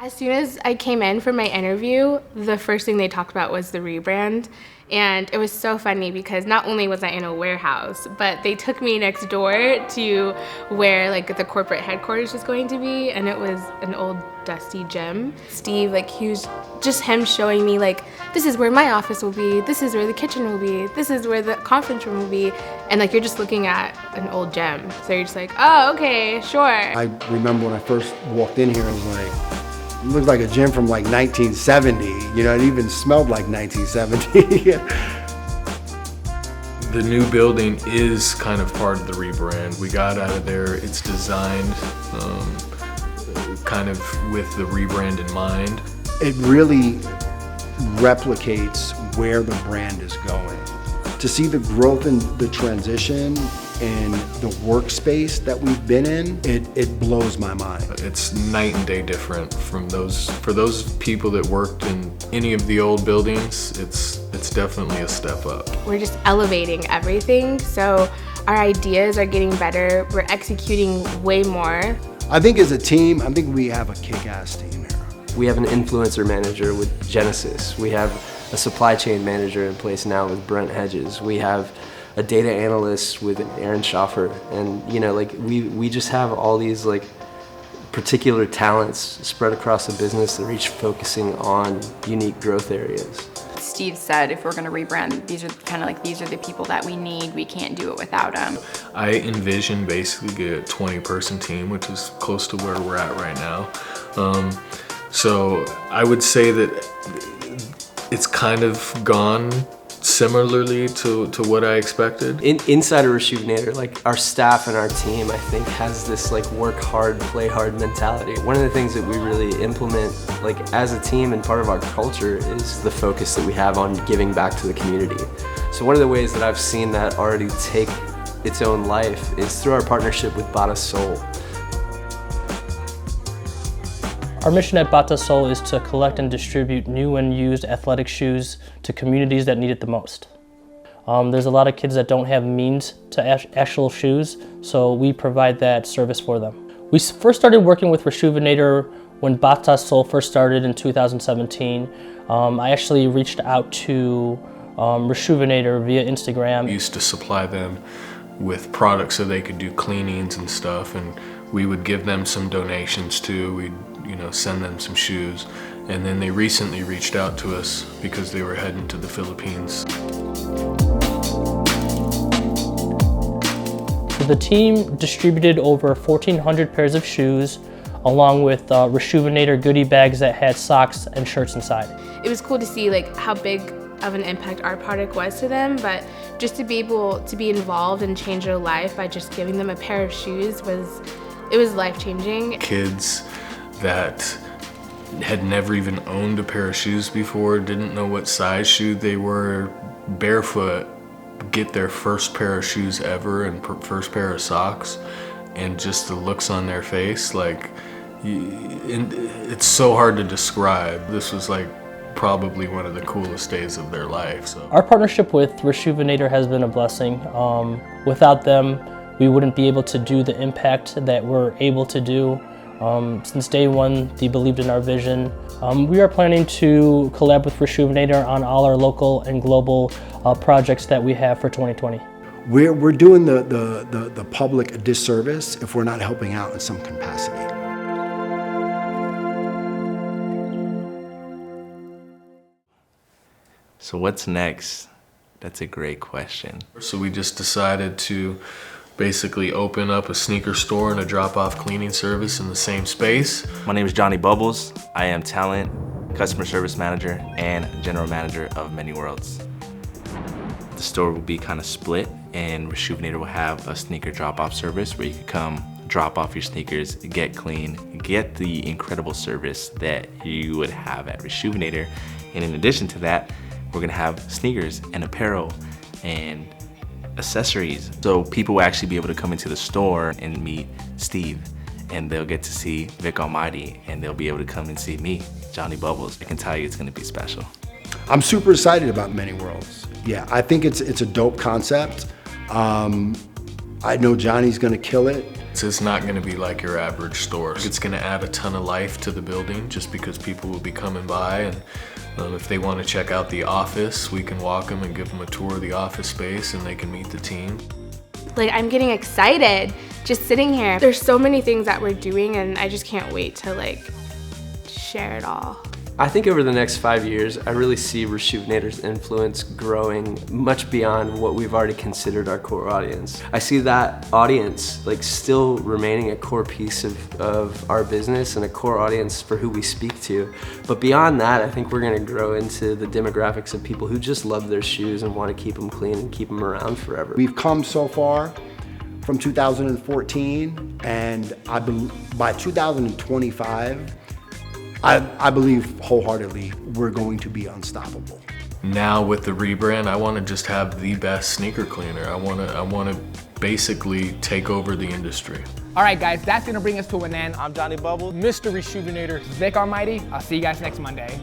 As soon as I came in for my interview, the first thing they talked about was the rebrand. And it was so funny because not only was I in a warehouse, but they took me next door to where like the corporate headquarters was going to be, and it was an old dusty gym. Steve, like he was just him showing me like, this is where my office will be, this is where the kitchen will be, this is where the conference room will be, and like you're just looking at an old gym. So you're just like, oh, okay, sure. I remember when I first walked in here, it was like, it looked like a gym from like 1970. You know, it even smelled like 1970. The new building is kind of part of the rebrand. We got out of there, it's designed kind of with the rebrand in mind. It really replicates where the brand is going. To see the growth and the transition and the workspace that we've been in, it blows my mind. It's night and day different from for those people that worked in any of the old buildings. It's definitely a step up. We're just elevating everything, so our ideas are getting better. We're executing way more. I think as a team, I think we have a kick-ass team here. We have an influencer manager with JENESIS. We have a supply chain manager in place now with Brent Hedges. We have a data analyst with Aaron Schaffer, and you know, like we just have all these like particular talents spread across the business that are each focusing on unique growth areas. Steve said if we're going to rebrand, these are the people that we need. We can't do it without them. I envision basically a 20-person team, which is close to where we're at right now. So I would say that it's kind of gone similarly to what I expected. Inside of Reshoevn8r, like our staff and our team, I think has this like work hard, play hard mentality. One of the things that we really implement like as a team and part of our culture is the focus that we have on giving back to the community. So one of the ways that I've seen that already take its own life is through our partnership with Batasole. Our mission at Batasole is to collect and distribute new and used athletic shoes to communities that need it the most. There's a lot of kids that don't have means to actual shoes, so we provide that service for them. We first started working with Reshoevn8r when Batasole first started in 2017. I actually reached out to Reshoevn8r via Instagram. We used to supply them with products so they could do cleanings and stuff, and we would give them some donations too. We'd send them some shoes. And then they recently reached out to us because they were heading to the Philippines. The team distributed over 1,400 pairs of shoes along with Reshoevn8r goodie bags that had socks and shirts inside. It was cool to see like how big of an impact our product was to them, but just to be able to be involved and change their life by just giving them a pair of shoes was life-changing. Kids that had never even owned a pair of shoes before, didn't know what size shoe they were, barefoot, get their first pair of shoes ever and first pair of socks, and just the looks on their face, like, it's so hard to describe. This was like probably one of the coolest days of their life. So. Our partnership with Reshoevn8r has been a blessing. Without them, we wouldn't be able to do the impact that we're able to do. Since day one, they believed in our vision. We are planning to collab with Reshoevn8r on all our local and global projects that we have for 2020. We're doing the public a disservice if we're not helping out in some capacity. So what's next? That's a great question. So we just decided to basically open up a sneaker store and a drop-off cleaning service in the same space. My name is Jonny Bubbles. I am talent, customer service manager, and general manager of Many Worlds. The store will be kind of split, and Reshoevn8r will have a sneaker drop-off service where you can come drop off your sneakers, get clean, get the incredible service that you would have at Reshoevn8r. And in addition to that, we're gonna have sneakers and apparel and accessories. So people will actually be able to come into the store and meet Steve, and they'll get to see Vick Almighty, and they'll be able to come and see me, Jonny Bubbles. I can tell you it's gonna be special. I'm super excited about Many Worlds. Yeah, I think it's a dope concept. I know Johnny's gonna kill it. It's not going to be like your average store. It's going to add a ton of life to the building just because people will be coming by, and if they want to check out the office, we can walk them and give them a tour of the office space and they can meet the team. Like, I'm getting excited just sitting here. There's so many things that we're doing and I just can't wait to like share it all. I think over the next 5 years, I really see Reshoevn8r's influence growing much beyond what we've already considered our core audience. I see that audience like still remaining a core piece of our business and a core audience for who we speak to. But beyond that, I think we're gonna grow into the demographics of people who just love their shoes and wanna keep them clean and keep them around forever. We've come so far from 2014, and by 2025, I believe wholeheartedly we're going to be unstoppable. Now with the rebrand, I want to just have the best sneaker cleaner. I want to basically take over the industry. All right, guys, that's gonna bring us to an end. I'm Jonny Bubbles. Mr. Reshoevn8r, Vick Almighty. I'll see you guys next Monday.